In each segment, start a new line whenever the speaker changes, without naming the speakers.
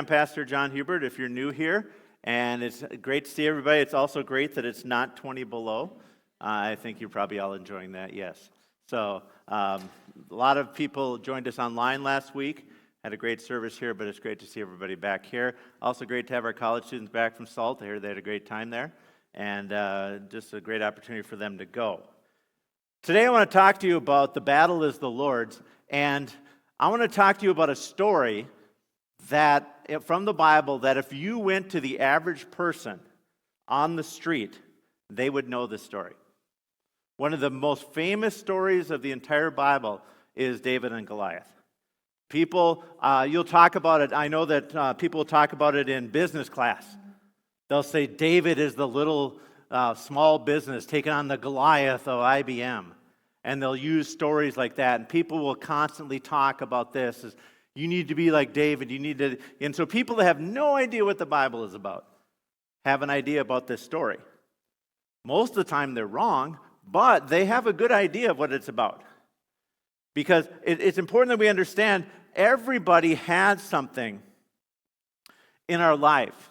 I'm Pastor John Hubert, if you're new here, and it's great to see everybody. It's also great that it's not 20 below. I think you're probably all enjoying that, yes. So, a lot of people joined us online last week. Had a great service here, but it's great to see everybody back here. Also great to have our college students back from SALT. I heard they had a great time there, and just a great opportunity for them to go. Today I want to talk to you about the battle is the Lord's, and I want to talk to you about a story that from the Bible that if you went to the average person on the street, they would know this story. One of the most famous stories of the entire Bible is David and Goliath. People, you'll talk about it. I know that people talk about it in business class. They'll say David is the little small business taking on the Goliath of IBM. And they'll use stories like that. And people will constantly talk about this as, you need to be like David. And so people that have no idea what the Bible is about have an idea about this story. Most of the time they're wrong, but they have a good idea of what it's about. Because it's important that we understand everybody has something in our life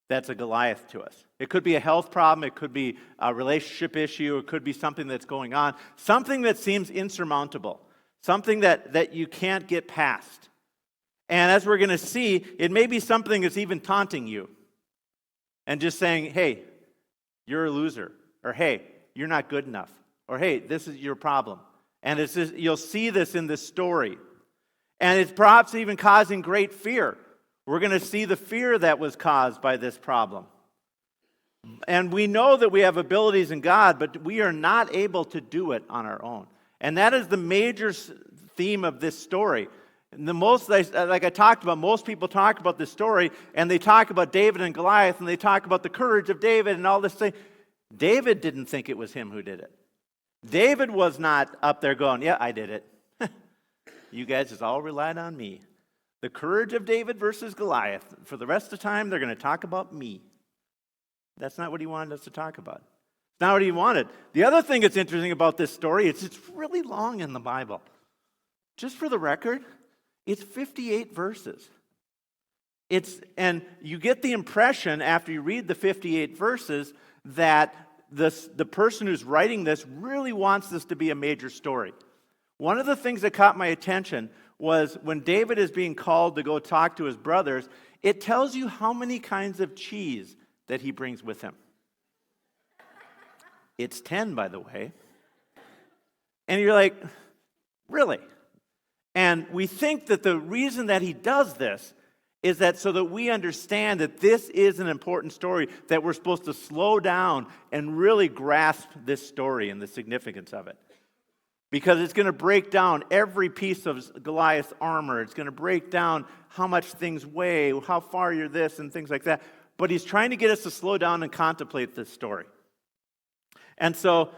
that's a Goliath to us. It could be a health problem, it could be a relationship issue, it could be something that's going on, something that seems insurmountable. Something that you can't get past. And as we're going to see, it may be something that's even taunting you. And just saying, hey, you're a loser. Or hey, you're not good enough. Or hey, this is your problem. And it's just, you'll see this in this story. And it's perhaps even causing great fear. We're going to see the fear that was caused by this problem. And we know that we have abilities in God, but we are not able to do it on our own. And that is the major theme of this story. And like I talked about, most people talk about this story, and they talk about David and Goliath, and they talk about the courage of David and all this thing. David didn't think it was him who did it. David was not up there going, yeah, I did it. You guys just all relied on me. The courage of David versus Goliath. For the rest of the time, they're going to talk about me. That's not what he wanted us to talk about. Not what he wanted. The other thing that's interesting about this story is it's really long in the Bible. Just for the record, it's 58 verses. And you get the impression after you read the 58 verses that the person who's writing this really wants this to be a major story. One of the things that caught my attention was when David is being called to go talk to his brothers, it tells you how many kinds of cheese that he brings with him. It's 10, by the way. And you're like, really? And we think that the reason that he does this is that so that we understand that this is an important story, that we're supposed to slow down and really grasp this story and the significance of it. Because it's going to break down every piece of Goliath's armor. It's going to break down how much things weigh, how far you're this, and things like that. But he's trying to get us to slow down and contemplate this story. And so,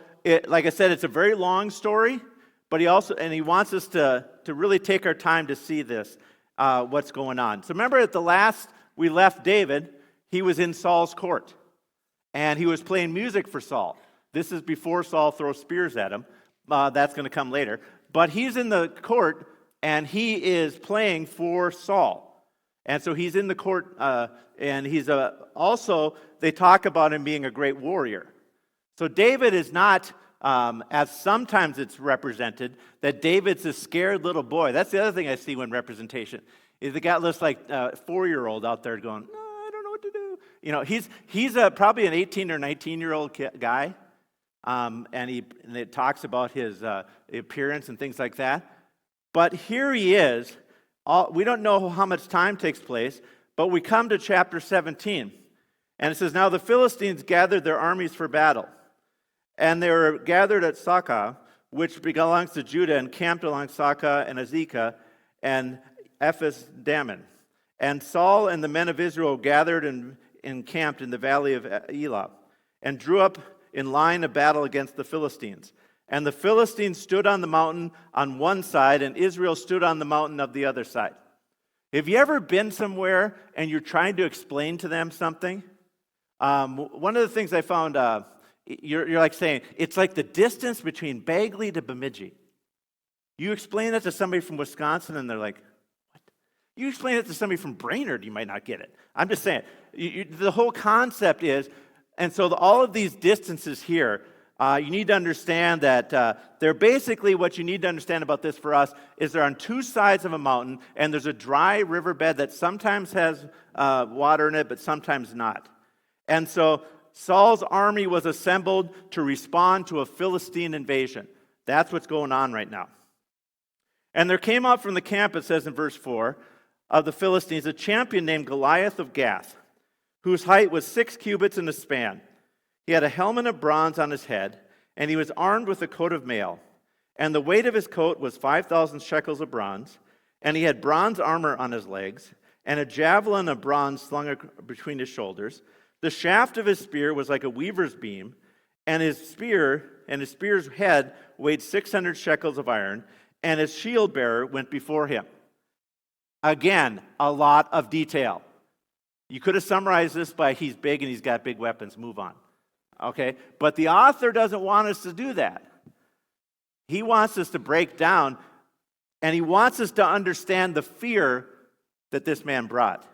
like I said, it's a very long story, but he wants us to really take our time to see this, what's going on. So remember at the last we left David, he was in Saul's court, and he was playing music for Saul. This is before Saul throws spears at him. That's going to come later. But he's in the court, and he is playing for Saul. And so he's in the court, and he's also, they talk about him being a great warrior. So David is not, as sometimes it's represented, that David's a scared little boy. That's the other thing I see when representation is they got this like 4-year-old out there going, no, I don't know what to do. You know, he's probably an 18 or 19-year-old guy, and it talks about his appearance and things like that. But here he is. We don't know how much time takes place, but we come to chapter 17, and it says, now the Philistines gathered their armies for battle. And they were gathered at Socoh, which belongs to Judah, and camped along Socoh and Azekah and Ephes-dammim. And Saul and the men of Israel gathered and encamped in the valley of Elah, and drew up in line of battle against the Philistines. And the Philistines stood on the mountain on one side, and Israel stood on the mountain of the other side. Have you ever been somewhere and you're trying to explain to them something? One of the things I found... You're like saying, it's like the distance between Bagley to Bemidji. You explain that to somebody from Wisconsin, and they're like, what? You explain it to somebody from Brainerd, you might not get it. I'm just saying, the whole concept is, and so all of these distances here, you need to understand that they're basically, what you need to understand about this for us is they're on two sides of a mountain, and there's a dry riverbed that sometimes has water in it, but sometimes not. And so Saul's army was assembled to respond to a Philistine invasion. That's what's going on right now. And there came out from the camp, it says in verse 4, of the Philistines, a champion named Goliath of Gath, whose height was 6 cubits in a span. He had a helmet of bronze on his head, and he was armed with a coat of mail. And the weight of his coat was 5,000 shekels of bronze, and he had bronze armor on his legs, and a javelin of bronze slung between his shoulders. The shaft of his spear was like a weaver's beam, and his spear's head weighed 600 shekels of iron, and his shield bearer went before him. Again, a lot of detail. You could have summarized this by he's big and he's got big weapons, move on. Okay? But the author doesn't want us to do that. He wants us to break down, and he wants us to understand the fear that this man brought.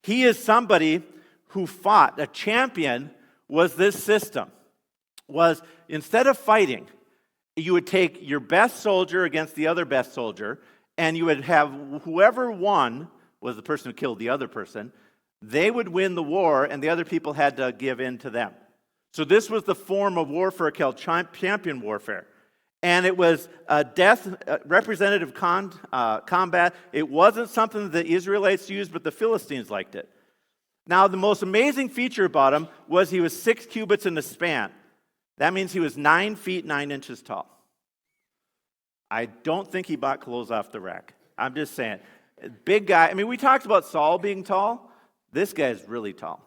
He is somebody who fought. A champion was this system. Was instead of fighting, you would take your best soldier against the other best soldier, and you would have whoever won was the person who killed the other person. They would win the war, and the other people had to give in to them. So this was the form of warfare called champion warfare. And it was a representative combat. It wasn't something that the Israelites used, but the Philistines liked it. Now, the most amazing feature about him was he was 6 cubits in the span. That means he was 9 feet 9 inches tall. I don't think he bought clothes off the rack. I'm just saying. Big guy. I mean, we talked about Saul being tall. This guy's really tall.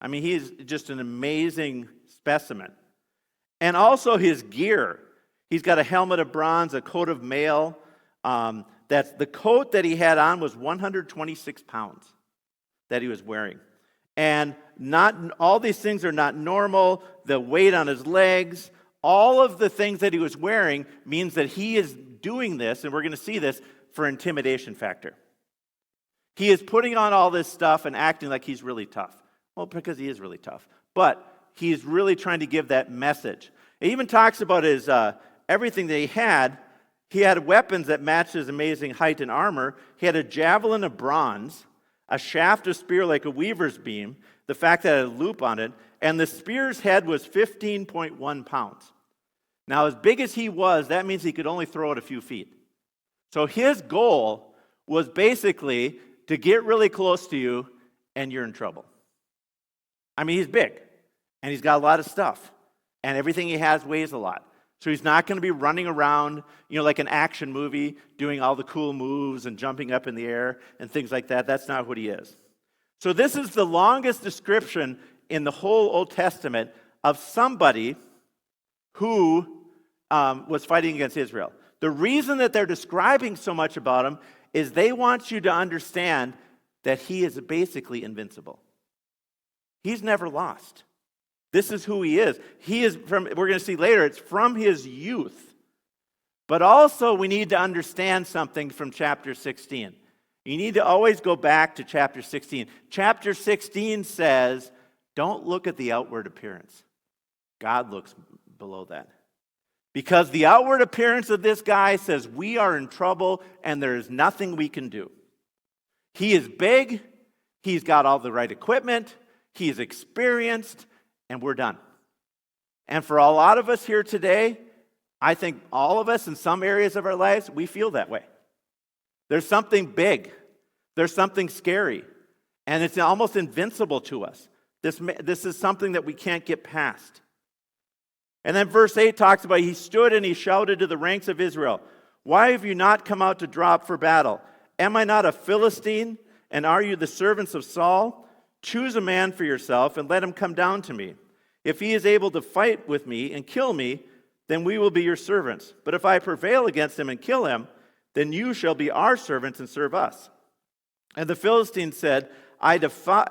I mean, he's just an amazing specimen. And also his gear. He's got a helmet of bronze, a coat of mail. That's the coat that he had on was 126 pounds that he was wearing. And not all these things are not normal. The weight on his legs, all of the things that he was wearing means that he is doing this, and we're going to see this, for intimidation factor. He is putting on all this stuff and acting like he's really tough. Well, because he is really tough. But he's really trying to give that message. It even talks about his everything that he had. He had weapons that matched his amazing height and armor. He had a javelin of bronze, a shaft of spear like a weaver's beam, the fact that it had a loop on it, and the spear's head was 15.1 pounds. Now, as big as he was, that means he could only throw it a few feet. So his goal was basically to get really close to you, and you're in trouble. I mean, he's big, and he's got a lot of stuff, and everything he has weighs a lot. So he's not going to be running around, like an action movie, doing all the cool moves and jumping up in the air and things like that. That's not what he is. So this is the longest description in the whole Old Testament of somebody who was fighting against Israel. The reason that they're describing so much about him is they want you to understand that he is basically invincible. He's never lost. This is who he is. He is from, we're going to see later, it's from his youth. But also we need to understand something from chapter 16. You need to always go back to chapter 16. Chapter 16 says, don't look at the outward appearance. God looks below that. Because the outward appearance of this guy says we are in trouble and there is nothing we can do. He is big, he's got all the right equipment, he's experienced, and we're done. And for a lot of us here today, I think all of us in some areas of our lives, we feel that way. There's something big. There's something scary. And it's almost invincible to us. This is something that we can't get past. And then verse 8 talks about, he stood and he shouted to the ranks of Israel, why have you not come out to draw up for battle? Am I not a Philistine? And are you the servants of Saul? Choose a man for yourself and let him come down to me. If he is able to fight with me and kill me, then we will be your servants. But if I prevail against him and kill him, then you shall be our servants and serve us. And the Philistine said, I defy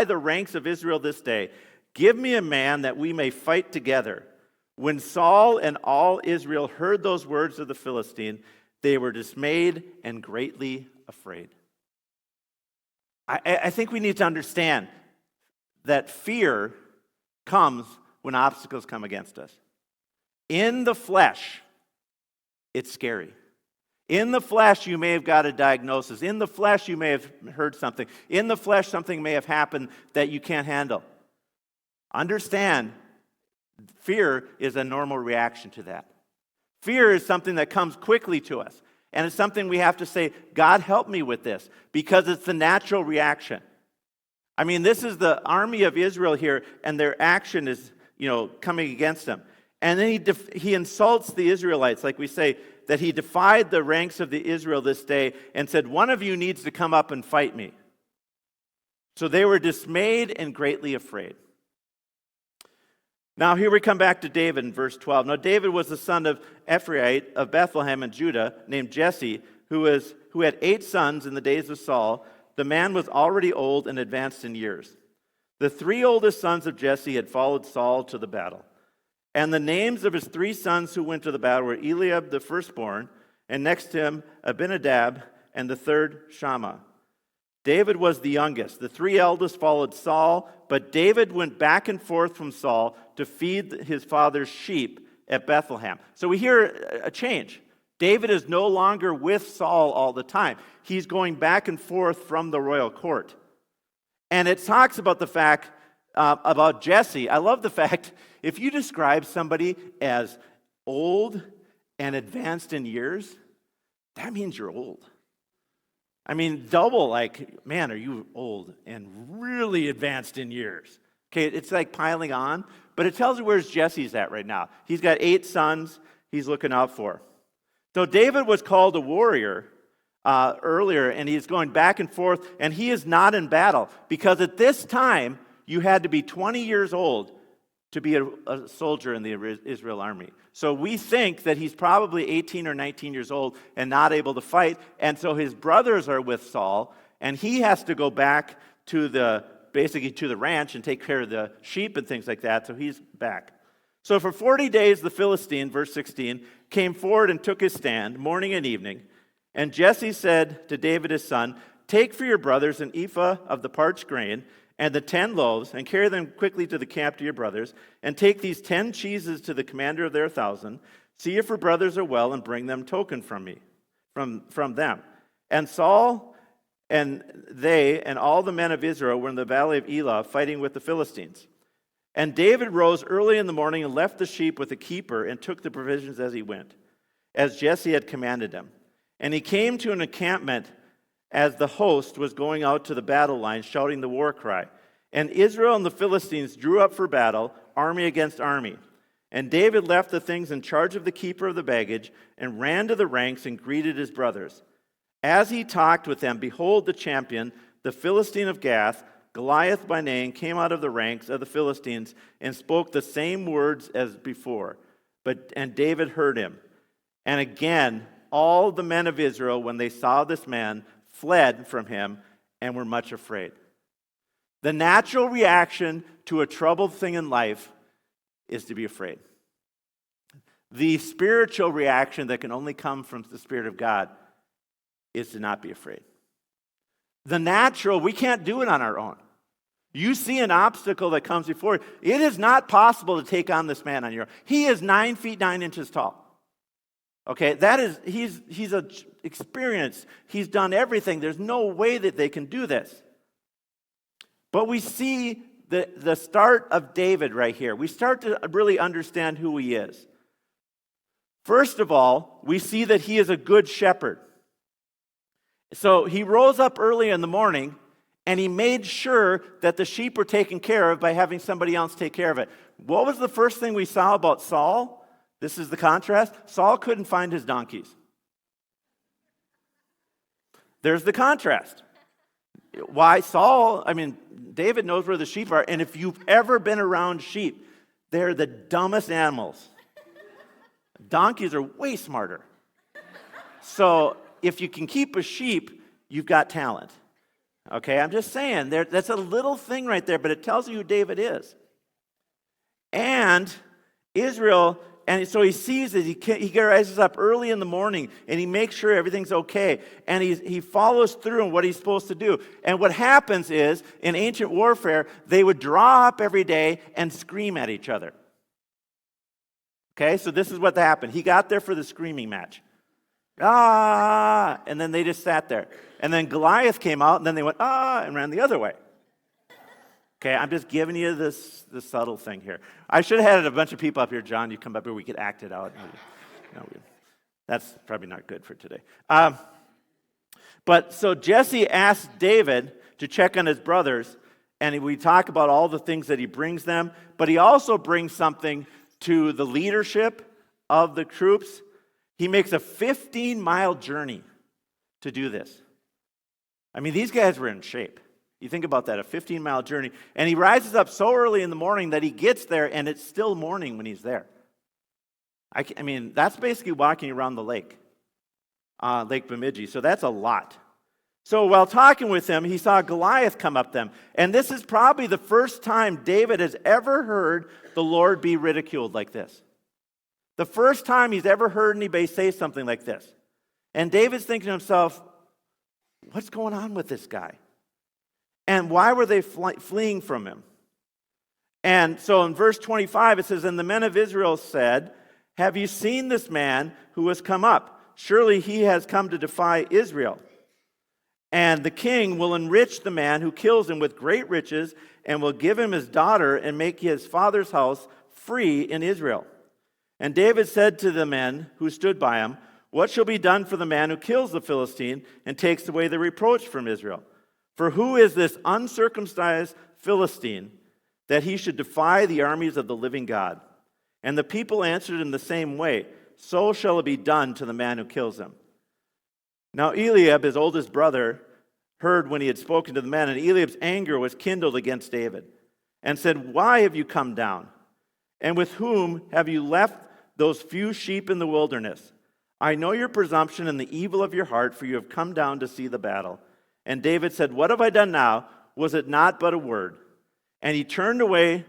the ranks of Israel this day. Give me a man that we may fight together. When Saul and all Israel heard those words of the Philistine, They were dismayed and greatly afraid. I think we need to understand that fear comes when obstacles come against us. In the flesh, it's scary. In the flesh, you may have got a diagnosis. In the flesh, you may have heard something. In the flesh, something may have happened that you can't handle. Understand, fear is a normal reaction to that. Fear is something that comes quickly to us. And it's something we have to say, God, help me with this, because it's the natural reaction. I mean, this is the army of Israel here, and their action is, coming against them. And then he insults the Israelites, like we say, that he defied the ranks of the Israel this day and said, one of you needs to come up and fight me. So they were dismayed and greatly afraid. Now here we come back to David in verse 12. Now David was the son of Ephraim of Bethlehem in Judah, named Jesse, who had 8 sons in the days of Saul. The man was already old and advanced in years. The 3 oldest sons of Jesse had followed Saul to the battle. And the names of his 3 sons who went to the battle were Eliab the firstborn, and next to him Abinadab, and the third Shammah. David was the youngest. The 3 eldest followed Saul, but David went back and forth from Saul to feed his father's sheep at Bethlehem. So we hear a change. David is no longer with Saul all the time. He's going back and forth from the royal court. And it talks about the fact, about Jesse. I love the fact, if you describe somebody as old and advanced in years, that means you're old. I mean, double, like, man, are you old and really advanced in years? Okay, it's like piling on, but it tells you where Jesse's at right now. He's got 8 sons he's looking out for. So David was called a warrior earlier, and he's going back and forth, and he is not in battle, because at this time, you had to be 20 years old to be a soldier in the Israel army. So we think that he's probably 18 or 19 years old and not able to fight, and so his brothers are with Saul, and he has to go back to the ranch and take care of the sheep and things like that, so he's back. So for 40 days the Philistine, verse 16, came forward and took his stand, morning and evening. And Jesse said to David his son, take for your brothers an ephah of the parched grain, and the 10 loaves, and carry them quickly to the camp to your brothers, and take these 10 cheeses to the commander of their 1,000. See if your brothers are well, and bring them token from me, from them. And Saul and they and all the men of Israel were in the valley of Elah, fighting with the Philistines. And David rose early in the morning and left the sheep with the keeper, and took the provisions as he went, as Jesse had commanded him. And he came to an encampment as the host was going out to the battle line, shouting the war cry. And Israel and the Philistines drew up for battle, army against army. And David left the things in charge of the keeper of the baggage, and ran to the ranks and greeted his brothers. As he talked with them, behold, the champion, the Philistine of Gath, Goliath by name, came out of the ranks of the Philistines and spoke the same words as before. And David heard him. And again, all the men of Israel, when they saw this man, fled from him and were much afraid. The natural reaction to a troubled thing in life is to be afraid. The spiritual reaction that can only come from the Spirit of God is to not be afraid. The natural, we can't do it on our own. You see an obstacle that comes before you. It is not possible to take on this man on your own. He is 9 feet 9 inches tall. Okay, he's a experienced. He's done everything. There's no way that they can do this. But we see the start of David right here. We start to really understand who he is. First of all, we see that he is a good shepherd. So he rose up early in the morning, and he made sure that the sheep were taken care of by having somebody else take care of it. What was the first thing we saw about Saul? This is the contrast. Saul couldn't find his donkeys. There's the contrast. Why Saul? David knows where the sheep are, and if you've ever been around sheep, they're the dumbest animals. Donkeys are way smarter. So if you can keep a sheep, you've got talent. Okay, I'm just saying, that's a little thing right there, but it tells you who David is. And Israel so he sees it. He rises up early in the morning, and he makes sure everything's okay. And he follows through on what he's supposed to do. And what happens is, in ancient warfare, they would draw up every day and scream at each other. Okay, so this is what happened. He got there for the screaming match. Ah! And then they just sat there. And then Goliath came out, and then they went, ah, and ran the other way. Okay, I'm just giving you this subtle thing here. I should have had a bunch of people up here. John, you come up here, we could act it out. No, that's probably not good for today. But so Jesse asked David to check on his brothers, and we talk about all the things that he brings them, but he also brings something to the leadership of the troops. He makes a 15-mile journey to do this. I mean, these guys were in shape. You think about that, a 15-mile journey. And he rises up so early in the morning that he gets there, and it's still morning when he's there. I mean, that's basically walking around the lake, Lake Bemidji. So that's a lot. So while talking with him, he saw Goliath come up them. And this is probably the first time David has ever heard the Lord be ridiculed like this. The first time he's ever heard anybody say something like this. And David's thinking to himself, what's going on with this guy? And why were they fleeing from him? And so in verse 25 it says, and the men of Israel said, have you seen this man who has come up? Surely he has come to defy Israel. And the king will enrich the man who kills him with great riches, and will give him his daughter and make his father's house free in Israel. And David said to the men who stood by him, what shall be done for the man who kills the Philistine and takes away the reproach from Israel? For who is this uncircumcised Philistine that he should defy the armies of the living God? And the people answered in the same way, so shall it be done to the man who kills him. Now Eliab, his oldest brother, heard when he had spoken to the men, and Eliab's anger was kindled against David, and said, why have you come down? And with whom have you left those few sheep in the wilderness? I know your presumption and the evil of your heart, for you have come down to see the battle. And David said, what have I done now? Was it not but a word? And he turned away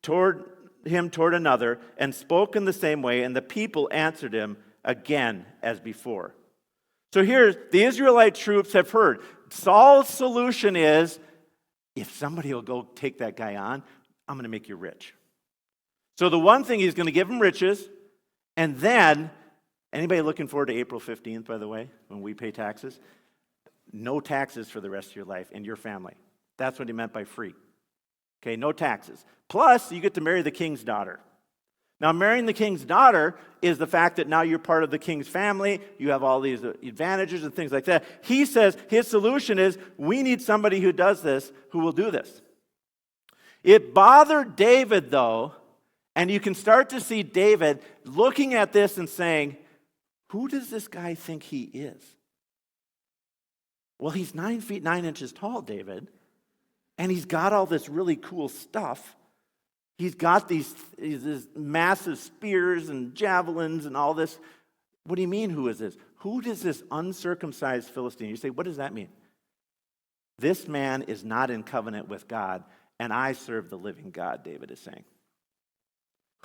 toward another, and spoke in the same way, and the people answered him again as before. So here, the Israelite troops have heard. Saul's solution is, if somebody will go take that guy on, I'm going to make you rich. So the one thing, he's going to give him riches, and then, anybody looking forward to April 15th, by the way, when we pay taxes? No taxes for the rest of your life and your family. That's what he meant by free. Okay, no taxes. Plus, you get to marry the king's daughter. Now, marrying the king's daughter is the fact that now you're part of the king's family. You have all these advantages and things like that. He says his solution is, we need somebody who does this, who will do this. It bothered David, though, and you can start to see David looking at this and saying, who does this guy think he is? Well, he's 9 feet 9 inches tall, David, and he's got all this really cool stuff. He's got these massive spears and javelins and all this. What do you mean, who is this? Who does this uncircumcised Philistine? You say, what does that mean? This man is not in covenant with God, and I serve the living God, David is saying.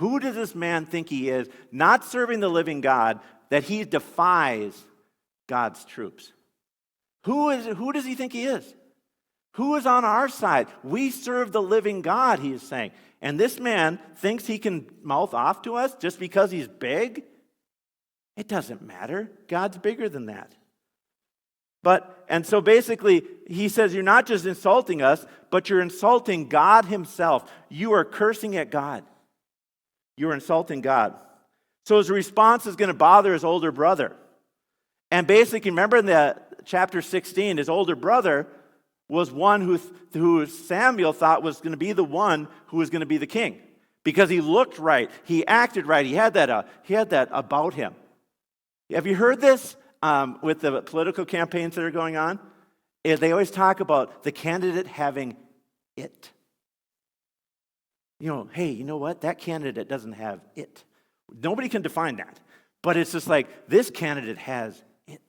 Who does this man think he is, not serving the living God, that he defies God's troops? Who does he think he is? Who is on our side? We serve the living God, he is saying. And this man thinks he can mouth off to us just because he's big? It doesn't matter. God's bigger than that. And so basically, he says, you're not just insulting us, but you're insulting God himself. You are cursing at God. You're insulting God. So his response is going to bother his older brother. And basically, remember in the chapter 16, his older brother was one who Samuel thought was going to be the one who was going to be the king. Because he looked right, he acted right, he had that about him. Have you heard this with the political campaigns that are going on? They always talk about the candidate having it. Hey, you know what? That candidate doesn't have it. Nobody can define that. But it's just like, this candidate has it.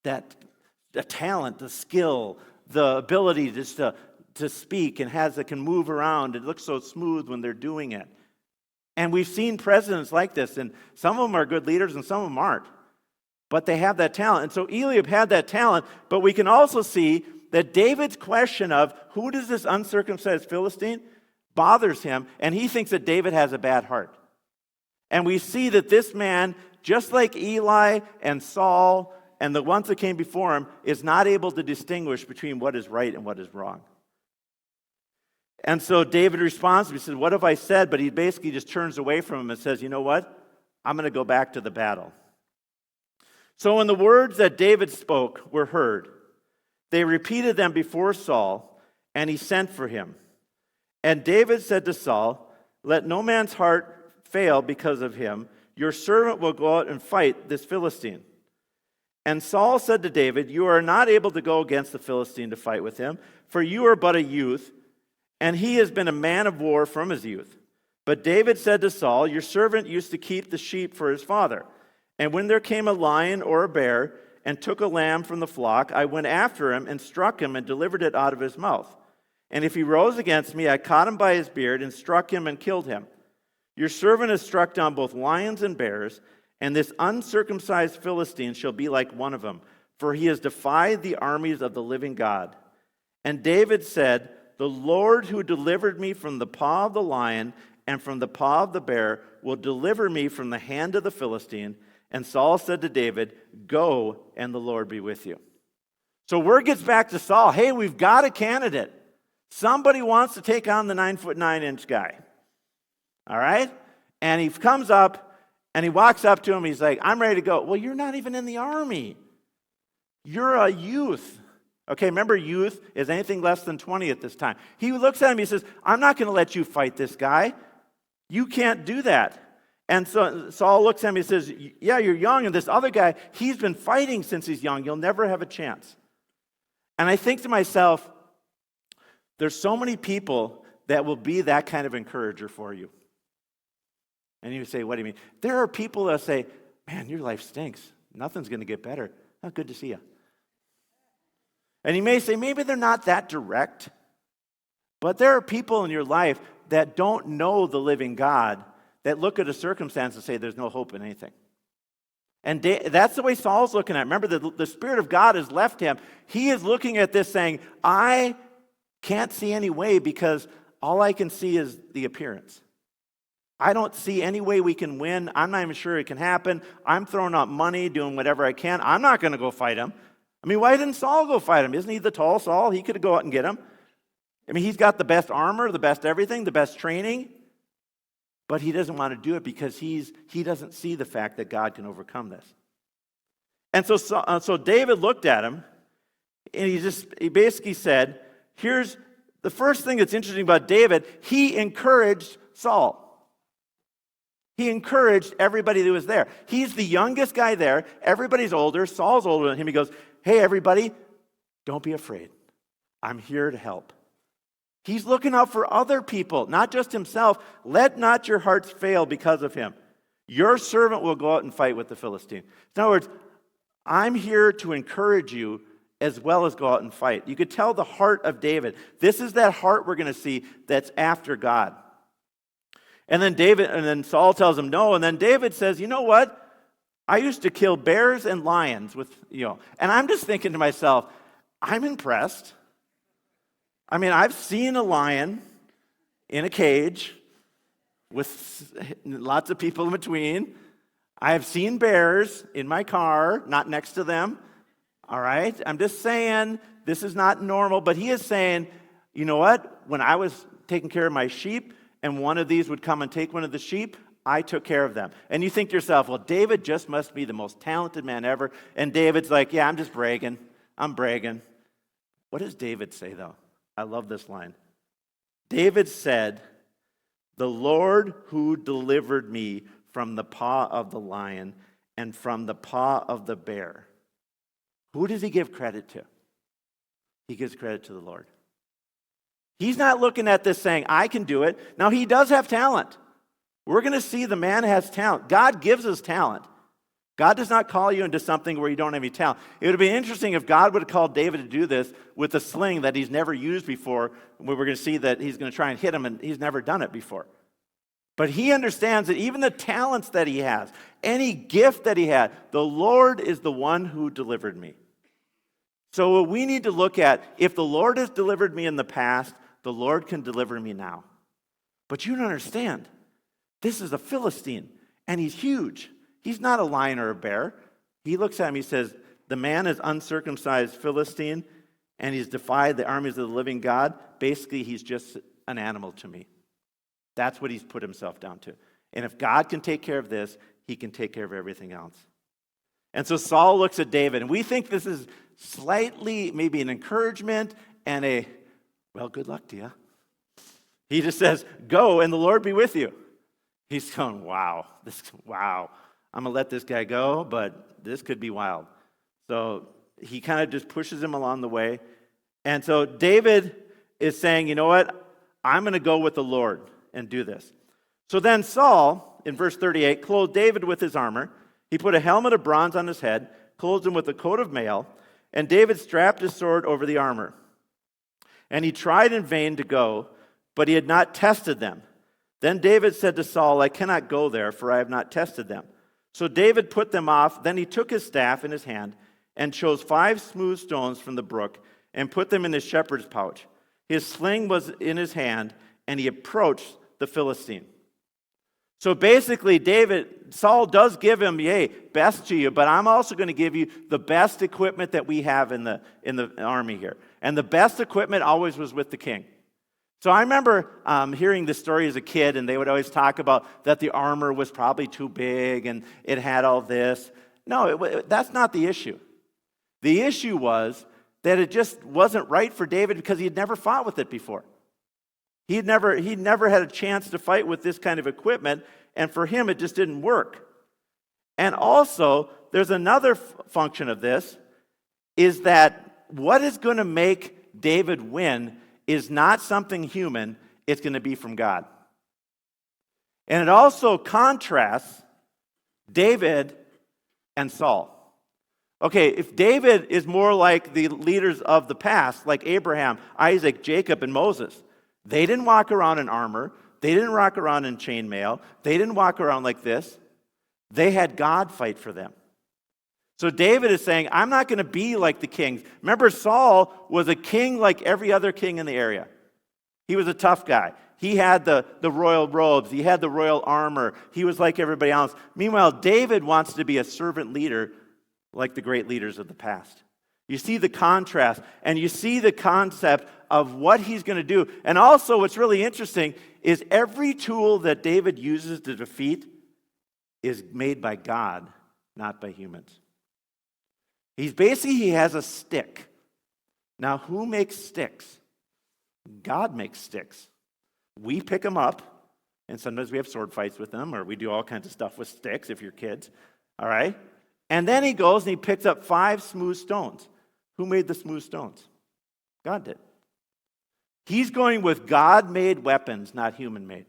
The talent, the skill, the ability just to speak and can move around. It looks so smooth when they're doing it. And we've seen presidents like this, and some of them are good leaders and some of them aren't. But they have that talent. And so Eliab had that talent, but we can also see that David's question of who does this uncircumcised Philistine bothers him, and he thinks that David has a bad heart. And we see that this man, just like Eli and Saul and the ones that came before him, is not able to distinguish between what is right and what is wrong. And so David responds, he says, what have I said? But he basically just turns away from him and says, you know what? I'm going to go back to the battle. So when the words that David spoke were heard, they repeated them before Saul, and he sent for him. And David said to Saul, let no man's heart fail because of him. Your servant will go out and fight this Philistine. And Saul said to David, you are not able to go against the Philistine to fight with him, for you are but a youth, and he has been a man of war from his youth. But David said to Saul, your servant used to keep the sheep for his father. And when there came a lion or a bear and took a lamb from the flock, I went after him and struck him and delivered it out of his mouth. And if he rose against me, I caught him by his beard and struck him and killed him. Your servant has struck down both lions and bears, and this uncircumcised Philistine shall be like one of them, for he has defied the armies of the living God. And David said, the Lord who delivered me from the paw of the lion and from the paw of the bear will deliver me from the hand of the Philistine. And Saul said to David, go, and the Lord be with you. So word gets back to Saul, hey, we've got a candidate. Somebody wants to take on the 9'9" guy. All right? And he comes up, and he walks up to him, he's like, I'm ready to go. Well, you're not even in the army. You're a youth. Okay, remember, youth is anything less than 20 at this time. He looks at him, he says, I'm not going to let you fight this guy. You can't do that. And so Saul looks at him, he says, yeah, you're young, and this other guy, he's been fighting since he's young. You'll never have a chance. And I think to myself, there's so many people that will be that kind of encourager for you. And you say, what do you mean? There are people that say, man, your life stinks. Nothing's going to get better. Oh, good to see you. And you may say, maybe they're not that direct, but there are people in your life that don't know the living God, that look at a circumstance and say there's no hope in anything. And that's the way Saul's looking at it. Remember, the Spirit of God has left him. He is looking at this saying, I can't see any way because all I can see is the appearance. I don't see any way we can win. I'm not even sure it can happen. I'm throwing out money, doing whatever I can. I'm not going to go fight him. I mean, why didn't Saul go fight him? Isn't he the tall Saul? He could go out and get him. I mean, he's got the best armor, the best everything, the best training. But he doesn't want to do it because he doesn't see the fact that God can overcome this. And so David looked at him, and he basically said, here's the first thing that's interesting about David. He encouraged Saul. He encouraged everybody that was there. He's the youngest guy there. Everybody's older. Saul's older than him. He goes, hey, everybody, don't be afraid. I'm here to help. He's looking out for other people, not just himself. Let not your hearts fail because of him. Your servant will go out and fight with the Philistine. In other words, I'm here to encourage you as well as go out and fight. You could tell the heart of David. This is that heart we're going to see that's after God. And then Saul tells him no, and then David says, you know what? I used to kill bears and lions with, and I'm just thinking to myself, I'm impressed. I mean, I've seen a lion in a cage with lots of people in between. I have seen bears in my car, not next to them. All right? I'm just saying this is not normal, but he is saying, you know what? When I was taking care of my sheep and one of these would come and take one of the sheep, I took care of them. And you think to yourself, well, David just must be the most talented man ever. And David's like, yeah, I'm just bragging. I'm bragging. What does David say, though? I love this line. David said, the Lord who delivered me from the paw of the lion and from the paw of the bear. Who does he give credit to? He gives credit to the Lord. He's not looking at this saying, I can do it. Now, he does have talent. We're going to see the man has talent. God gives us talent. God does not call you into something where you don't have any talent. It would have been interesting if God would have called David to do this with a sling that he's never used before. We're going to see that he's going to try and hit him, and he's never done it before. But he understands that even the talents that he has, any gift that he had, the Lord is the one who delivered me. So what we need to look at, if the Lord has delivered me in the past, the Lord can deliver me now. But you don't understand. This is a Philistine, and he's huge. He's not a lion or a bear. He looks at him, he says, the man is uncircumcised Philistine, and he's defied the armies of the living God. Basically, he's just an animal to me. That's what he's put himself down to. And if God can take care of this, he can take care of everything else. And so Saul looks at David, and we think this is slightly maybe an encouragement and a, well, good luck to you. He just says, go and the Lord be with you. He's going, wow, I'm going to let this guy go, but this could be wild. So he kind of just pushes him along the way. And so David is saying, you know what? I'm going to go with the Lord and do this. So then Saul, in verse 38, clothed David with his armor. He put a helmet of bronze on his head, clothed him with a coat of mail, and David strapped his sword over the armor. And he tried in vain to go, but he had not tested them. Then David said to Saul, I cannot go there, for I have not tested them. So David put them off. Then he took his staff in his hand and chose 5 smooth stones from the brook and put them in his shepherd's pouch. His sling was in his hand, and he approached the Philistine. So basically, Saul does give him, yay, best to you, but I'm also going to give you the best equipment that we have in the army here. And the best equipment always was with the king. So I remember hearing this story as a kid, and they would always talk about that the armor was probably too big and it had all this. No, that's not the issue. The issue was that it just wasn't right for David because he had never fought with it before. He'd never had a chance to fight with this kind of equipment, and for him it just didn't work. And also, there's another function of this, is that what is going to make David win is not something human, it's going to be from God. And it also contrasts David and Saul. Okay, if David is more like the leaders of the past, like Abraham, Isaac, Jacob, and Moses, they didn't walk around in armor. They didn't walk around in chainmail. They didn't walk around like this. They had God fight for them. So David is saying, I'm not going to be like the kings. Remember, Saul was a king like every other king in the area. He was a tough guy. He had the royal robes. He had the royal armor. He was like everybody else. Meanwhile, David wants to be a servant leader like the great leaders of the past. You see the contrast, and you see the concept of what he's going to do. And also, what's really interesting is every tool that David uses to defeat is made by God, not by humans. He has a stick. Now, who makes sticks? God makes sticks. We pick them up, and sometimes we have sword fights with them, or we do all kinds of stuff with sticks if you're kids. All right? And then he goes and he picks up 5 smooth stones. Who made the smooth stones? God did. He's going with God-made weapons, not human-made.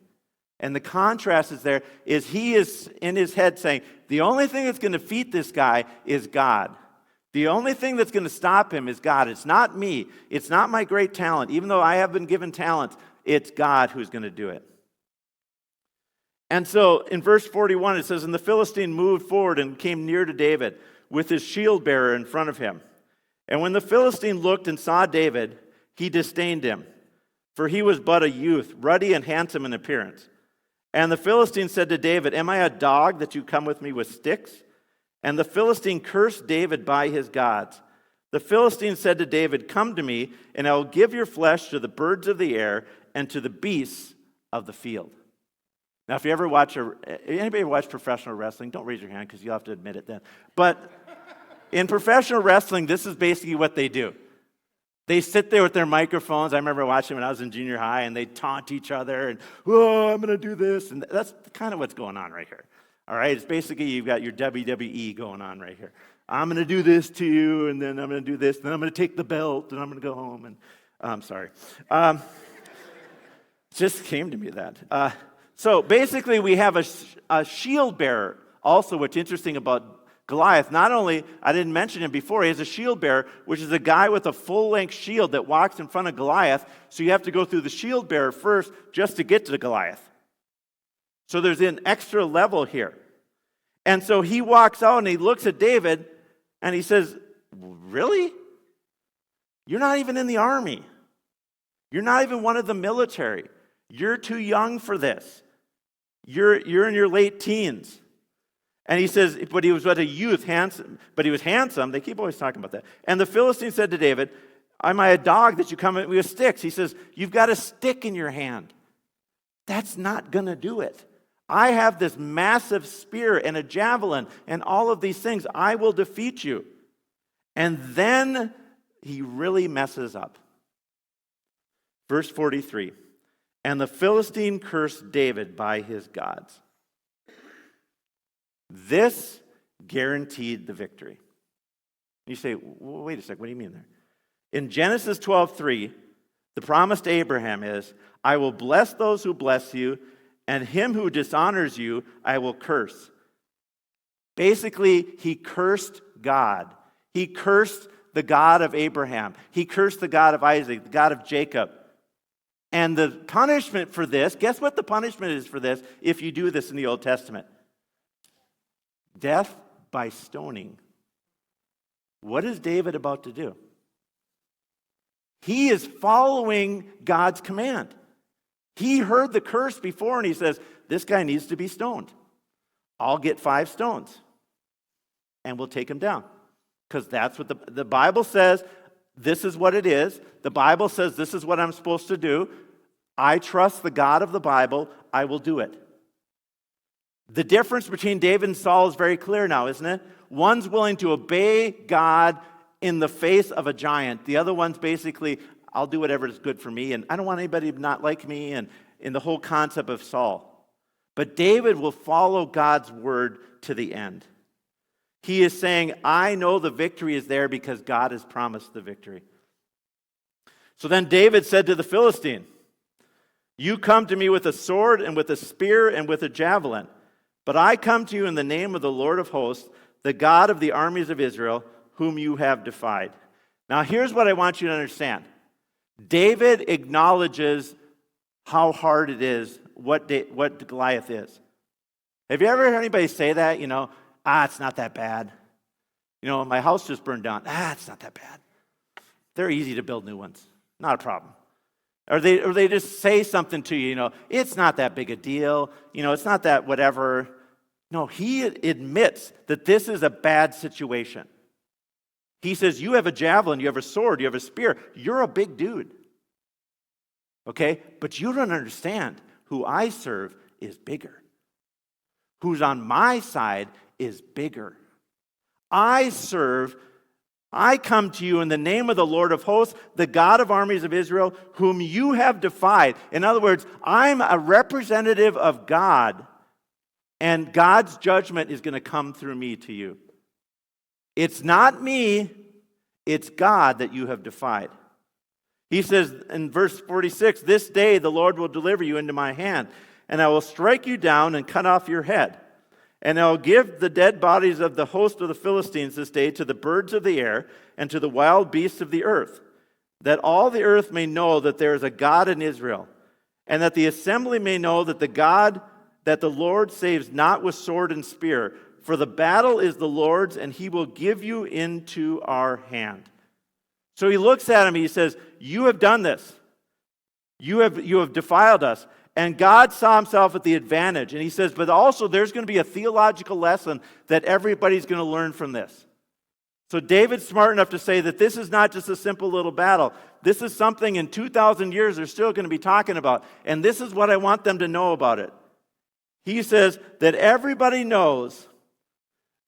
And the contrast is he is in his head saying, the only thing that's going to defeat this guy is God. The only thing that's going to stop him is God. It's not me. It's not my great talent. Even though I have been given talent, it's God who's going to do it. And so in verse 41 it says, and the Philistine moved forward and came near to David with his shield bearer in front of him. And when the Philistine looked and saw David, he disdained him, for he was but a youth, ruddy and handsome in appearance. And the Philistine said to David, am I a dog that you come with me with sticks? And the Philistine cursed David by his gods. The Philistine said to David, come to me, and I will give your flesh to the birds of the air and to the beasts of the field. Now, if you ever anybody watch professional wrestling, don't raise your hand because you'll have to admit it then. But in professional wrestling, this is basically what they do. They sit there with their microphones. I remember watching when I was in junior high, and they taunt each other, and, oh, I'm going to do this. And that's kind of what's going on right here. All right? It's basically you've got your WWE going on right here. I'm going to do this to you, and then I'm going to do this, and then I'm going to take the belt, and I'm going to go home. And I'm sorry. Just came to me that. So basically, we have a shield bearer also, what's interesting about Goliath. Not only, I didn't mention him before, he has a shield bearer, which is a guy with a full-length shield that walks in front of Goliath. So you have to go through the shield bearer first just to get to Goliath. So there's an extra level here. And so he walks out and he looks at David and he says, really? You're not even in the army. You're not even one of the military. You're too young for this. You're in your late teens. And he says, but he was but a youth, handsome, but he was handsome. They keep always talking about that. And the Philistine said to David, am I a dog that you come at me with sticks? He says, you've got a stick in your hand. That's not going to do it. I have this massive spear and a javelin and all of these things. I will defeat you. And then he really messes up. Verse 43, and the Philistine cursed David by his gods. This guaranteed the victory. You say, wait a second, what do you mean there? In Genesis 12:3, the promise to Abraham is, I will bless those who bless you, and him who dishonors you, I will curse. Basically, he cursed God. He cursed the God of Abraham. He cursed the God of Isaac, the God of Jacob. And the punishment for this, guess what the punishment is for this if you do this in the Old Testament? Death by stoning. What is David about to do? He is following God's command. He heard the curse before and he says, this guy needs to be stoned. I'll get 5 stones and we'll take him down. Because that's what the Bible says. This is what it is. The Bible says this is what I'm supposed to do. I trust the God of the Bible. I will do it. The difference between David and Saul is very clear now, isn't it? One's willing to obey God in the face of a giant. The other one's basically, I'll do whatever is good for me, and I don't want anybody to not like me, and in the whole concept of Saul. But David will follow God's word to the end. He is saying, I know the victory is there because God has promised the victory. So then David said to the Philistine, you come to me with a sword and with a spear and with a javelin, but I come to you in the name of the Lord of hosts, the God of the armies of Israel, whom you have defied. Now here's what I want you to understand. David acknowledges how hard it is, what Goliath is. Have you ever heard anybody say that? It's not that bad. My house just burned down. It's not that bad. They're easy to build new ones. Not a problem. Or they just say something to you, it's not that big a deal. It's not that whatever. No, he admits that this is a bad situation. He says, you have a javelin, you have a sword, you have a spear. You're a big dude. Okay? But you don't understand. Who I serve is bigger. Who's on my side is bigger. I come to you in the name of the Lord of hosts, the God of armies of Israel, whom you have defied. In other words, I'm a representative of God, and God's judgment is going to come through me to you. It's not me, it's God that you have defied. He says in verse 46, this day the Lord will deliver you into my hand, and I will strike you down and cut off your head. And I will give the dead bodies of the host of the Philistines this day to the birds of the air and to the wild beasts of the earth, that all the earth may know that there is a God in Israel, and that the assembly may know that the Lord saves not with sword and spear, for the battle is the Lord's, and he will give you into our hand. So he looks at him, he says, you have done this. You have defiled us. And God saw himself at the advantage. And he says, but also there's going to be a theological lesson that everybody's going to learn from this. So David's smart enough to say that this is not just a simple little battle. This is something in 2,000 years they're still going to be talking about. And this is what I want them to know about it. He says that everybody knows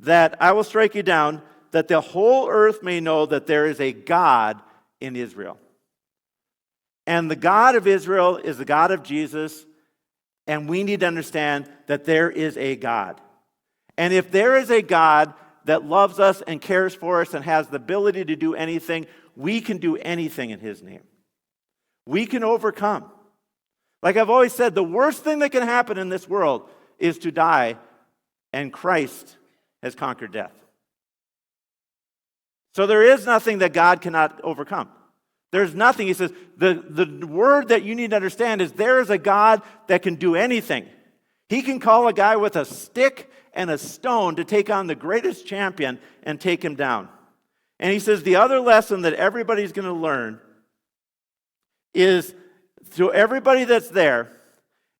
that I will strike you down, that the whole earth may know that there is a God in Israel. And the God of Israel is the God of Jesus, and we need to understand that there is a God. And if there is a God that loves us and cares for us and has the ability to do anything, we can do anything in his name. We can overcome. Like I've always said, the worst thing that can happen in this world is to die, and Christ has conquered death. So there is nothing that God cannot overcome. There's nothing. He says, the word that you need to understand is there is a God that can do anything. He can call a guy with a stick and a stone to take on the greatest champion and take him down. And he says the other lesson that everybody's going to learn is, to everybody that's there,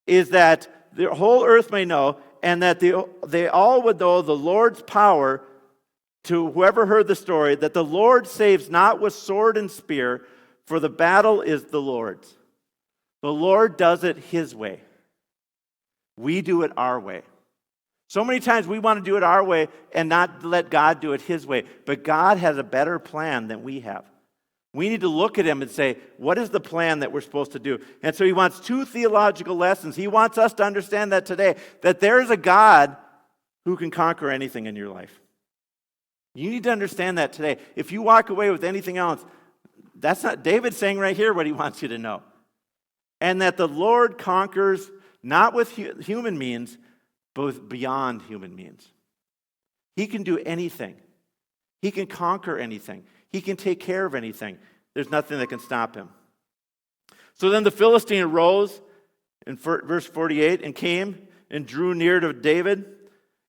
is that the whole earth may know, and that they all would know the Lord's power, to whoever heard the story, that the Lord saves not with sword and spear, for the battle is the Lord's. The Lord does it His way. We do it our way. So many times we want to do it our way and not let God do it His way. But God has a better plan than we have. We need to look at Him and say, what is the plan that we're supposed to do? And so He wants 2 theological lessons. He wants us to understand that today, that there is a God who can conquer anything in your life. You need to understand that today. If you walk away with anything else, that's not David's saying right here what he wants you to know. And that the Lord conquers not with human means, but with beyond human means. He can do anything. He can conquer anything. He can take care of anything. There's nothing that can stop him. So then the Philistine arose in verse 48 and came and drew near to David.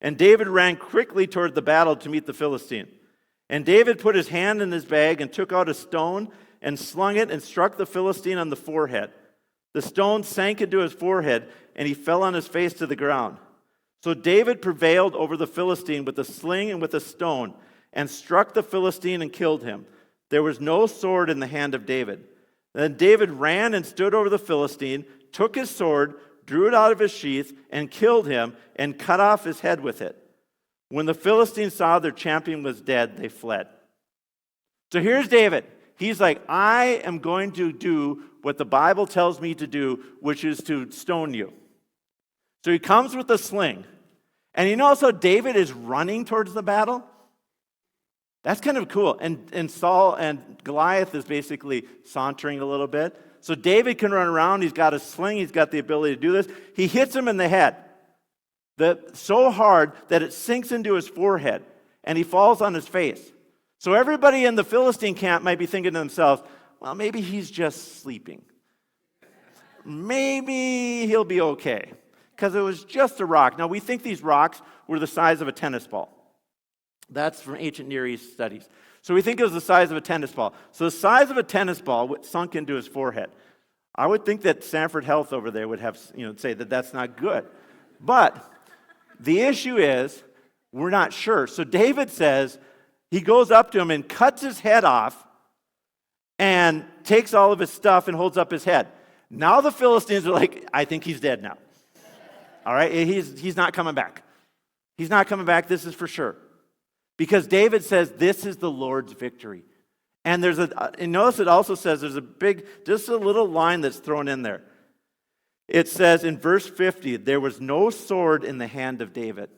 And David ran quickly toward the battle to meet the Philistine. And David put his hand in his bag and took out a stone and slung it and struck the Philistine on the forehead. The stone sank into his forehead, and he fell on his face to the ground. So David prevailed over the Philistine with a sling and with a stone, and struck the Philistine and killed him. There was no sword in the hand of David. Then David ran and stood over the Philistine, took his sword, drew it out of his sheath, and killed him, and cut off his head with it. When the Philistines saw their champion was dead, they fled. So here's David. He's like, I am going to do what the Bible tells me to do, which is to stone you. So he comes with a sling. And you notice how David is running towards the battle? That's kind of cool. And Saul and Goliath is basically sauntering a little bit. So David can run around. He's got a sling. He's got the ability to do this. He hits him in the head so hard that it sinks into his forehead, and he falls on his face. So everybody in the Philistine camp might be thinking to themselves, well, maybe he's just sleeping. Maybe he'll be okay, because it was just a rock. Now, we think these rocks were the size of a tennis ball. That's from ancient Near East studies. So we think it was the size of a tennis ball. So the size of a tennis ball sunk into his forehead. I would think that Sanford Health over there would have, say that that's not good. But the issue is, we're not sure. So David says, he goes up to him and cuts his head off and takes all of his stuff and holds up his head. Now the Philistines are like, I think he's dead now. All right, he's not coming back. He's not coming back, this is for sure. Because David says, this is the Lord's victory. And notice it also says there's just a little line that's thrown in there. It says in verse 50, there was no sword in the hand of David.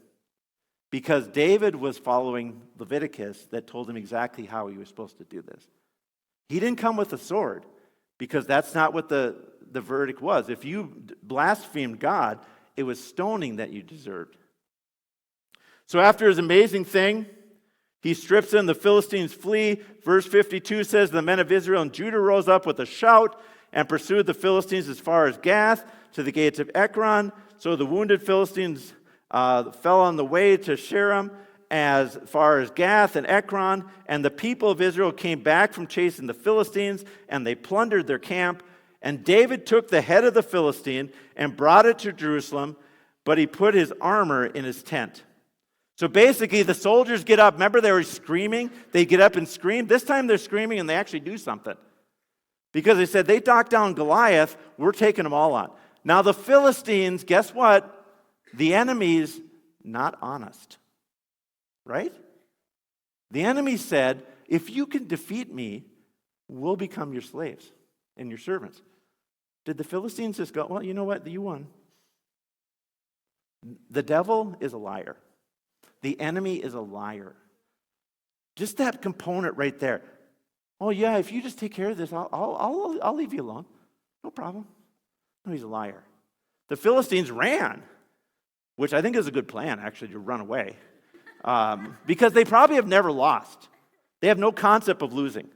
Because David was following Leviticus that told him exactly how he was supposed to do this. He didn't come with a sword, because that's not what the verdict was. If you blasphemed God, it was stoning that you deserved. So after his amazing thing, he strips him, the Philistines flee. Verse 52 says, the men of Israel and Judah rose up with a shout and pursued the Philistines as far as Gath, to the gates of Ekron. So the wounded Philistines fell on the way to Shaaraim, as far as Gath and Ekron. And the people of Israel came back from chasing the Philistines, and they plundered their camp. And David took the head of the Philistine and brought it to Jerusalem, but he put his armor in his tent. So basically, the soldiers get up. Remember, they were screaming. They get up and scream. This time they're screaming and they actually do something. Because they said, they knocked down Goliath, we're taking them all on. Now the Philistines, guess what? The enemy's not honest. Right? The enemy said, if you can defeat me, we'll become your slaves and your servants. Did the Philistines just go, well, you know what? You won. The devil is a liar. The enemy is a liar. Just that component right there. Oh yeah, if you just take care of this, I'll leave you alone. No problem. No, he's a liar. The Philistines ran, which I think is a good plan, actually, to run away. Because they probably have never lost. They have no concept of losing.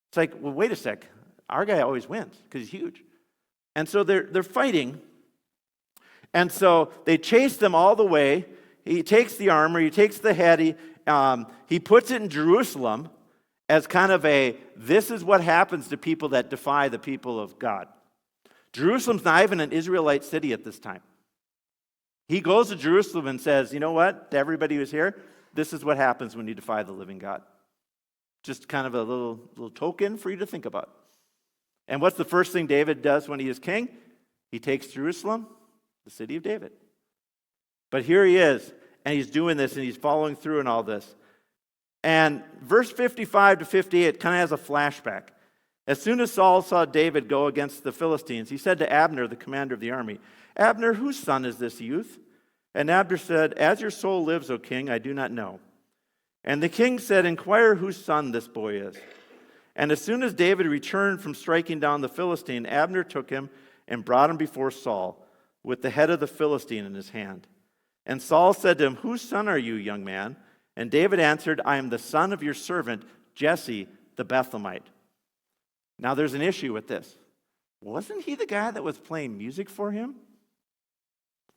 It's like, well, wait a sec. Our guy always wins because he's huge. And so they're fighting. And so they chase them all the way. He takes the armor, he takes the head, he puts it in Jerusalem as kind of this is what happens to people that defy the people of God. Jerusalem's not even an Israelite city at this time. He goes to Jerusalem and says, you know what, to everybody who's here, this is what happens when you defy the living God. Just kind of a little token for you to think about. And what's the first thing David does when he is king? He takes Jerusalem, the city of David. But here he is, and he's doing this, and he's following through in all this. And verse 55 to 58 kind of has a flashback. As soon as Saul saw David go against the Philistines, he said to Abner, the commander of the army, Abner, whose son is this youth? And Abner said, as your soul lives, O king, I do not know. And the king said, inquire whose son this boy is. And as soon as David returned from striking down the Philistine, Abner took him and brought him before Saul, with the head of the Philistine in his hand. And Saul said to him, whose son are you, young man? And David answered, I am the son of your servant, Jesse the Bethlehemite. Now there's an issue with this. Wasn't he the guy that was playing music for him?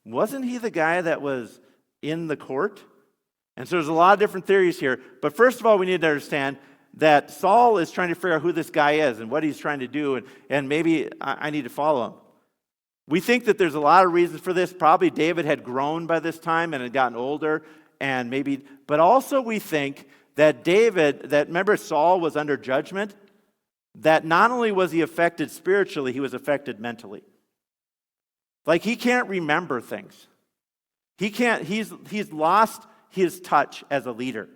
Wasn't he the guy that was in the court? And so there's a lot of different theories here. But first of all, we need to understand that Saul is trying to figure out who this guy is and what he's trying to do, and maybe I need to follow him. We think that there's a lot of reasons for this. Probably David had grown by this time and had gotten older, but also we think that remember Saul was under judgment, that not only was he affected spiritually, he was affected mentally. Like he can't remember things. He's lost his touch as a leader.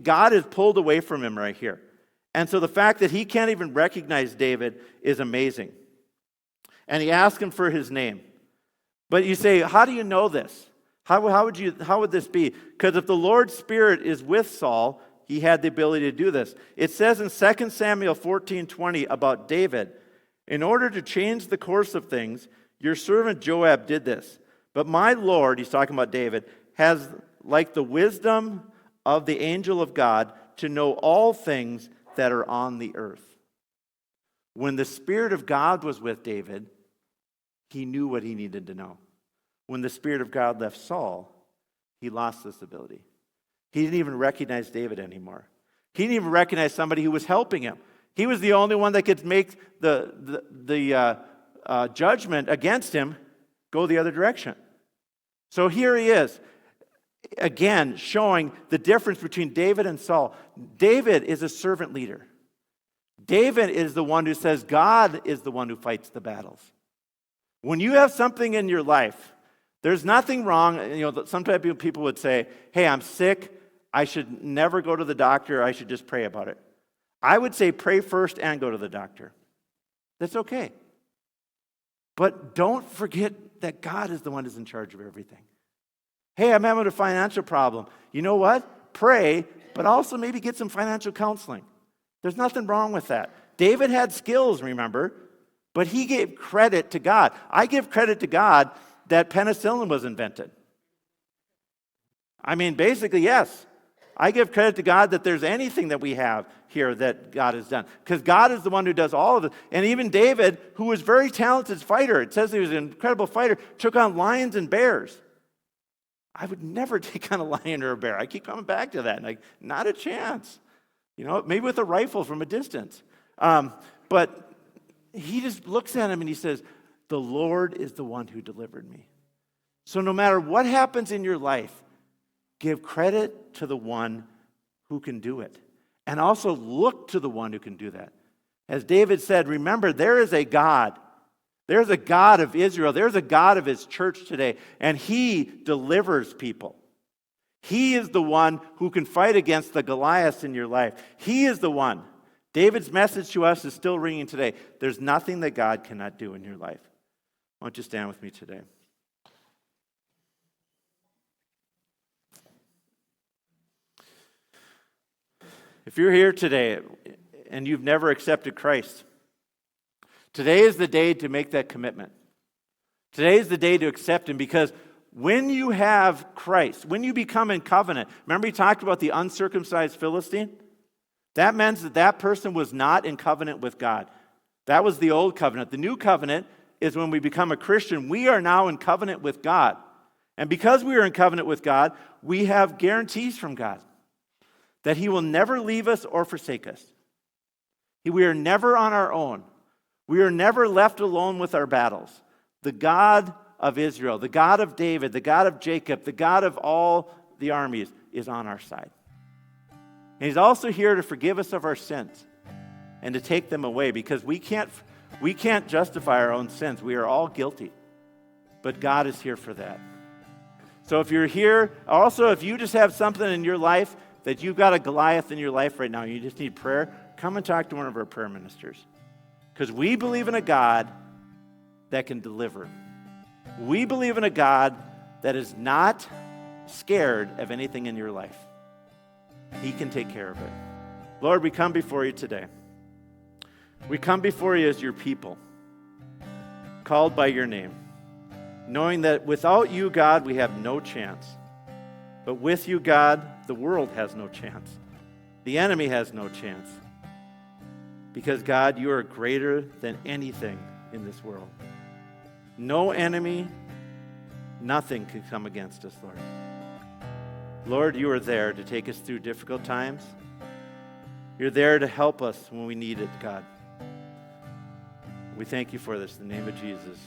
God has pulled away from him right here. And so the fact that he can't even recognize David is amazing. And he asked him for his name. But you say, how do you know this? How would this be? Because if the Lord's Spirit is with Saul, he had the ability to do this. It says in 2 Samuel 14:20 about David, in order to change the course of things, your servant Joab did this. But my Lord, he's talking about David, has like the wisdom of the angel of God to know all things that are on the earth. When the Spirit of God was with David, he knew what he needed to know. When the Spirit of God left Saul, he lost this ability. He didn't even recognize David anymore. He didn't even recognize somebody who was helping him. He was the only one that could make the judgment against him go the other direction. So here he is, again, showing the difference between David and Saul. David is a servant leader. David is the one who says God is the one who fights the battles. When you have something in your life, there's nothing wrong. Sometimes people would say, hey, I'm sick. I should never go to the doctor. I should just pray about it. I would say pray first and go to the doctor. That's okay. But don't forget that God is the one who's in charge of everything. Hey, I'm having a financial problem. You know what? Pray, but also maybe get some financial counseling. There's nothing wrong with that. David had skills, remember, but he gave credit to God. I give credit to God that penicillin was invented. I mean, basically, yes. I give credit to God that there's anything that we have here that God has done. Because God is the one who does all of it. And even David, who was a very talented fighter, it says he was an incredible fighter, took on lions and bears. I would never take on a lion or a bear. I keep coming back to that. Like, not a chance. Maybe with a rifle from a distance. But he just looks at him and he says, the Lord is the one who delivered me. So no matter what happens in your life, give credit to the one who can do it. And also look to the one who can do that. As David said, remember, there is a God. There's a God of Israel. There's a God of his church today. And he delivers people. He is the one who can fight against the Goliaths in your life. He is the one. David's message to us is still ringing today. There's nothing that God cannot do in your life. Why don't you stand with me today? If you're here today and you've never accepted Christ, today is the day to make that commitment. Today is the day to accept him, because when you have Christ, when you become in covenant, remember he talked about the uncircumcised Philistine? That meant that person was not in covenant with God. That was the old covenant. The new covenant is when we become a Christian, we are now in covenant with God. And because we are in covenant with God, we have guarantees from God that He will never leave us or forsake us. We are never on our own. We are never left alone with our battles. The God of Israel, the God of David, the God of Jacob, the God of all the armies is on our side. And He's also here to forgive us of our sins and to take them away, because we can't justify our own sins. We are all guilty. But God is here for that. So if you're here, also if you just have something in your life that you've got a Goliath in your life right now, you just need prayer, come and talk to one of our prayer ministers. Because we believe in a God that can deliver. We believe in a God that is not scared of anything in your life. He can take care of it. Lord, we come before you today. We come before you as your people, called by your name, knowing that without you, God, we have no chance. But with you, God, the world has no chance. The enemy has no chance. Because, God, you are greater than anything in this world. No enemy, nothing can come against us, Lord. Lord, you are there to take us through difficult times. You're there to help us when we need it, God. We thank you for this in the name of Jesus.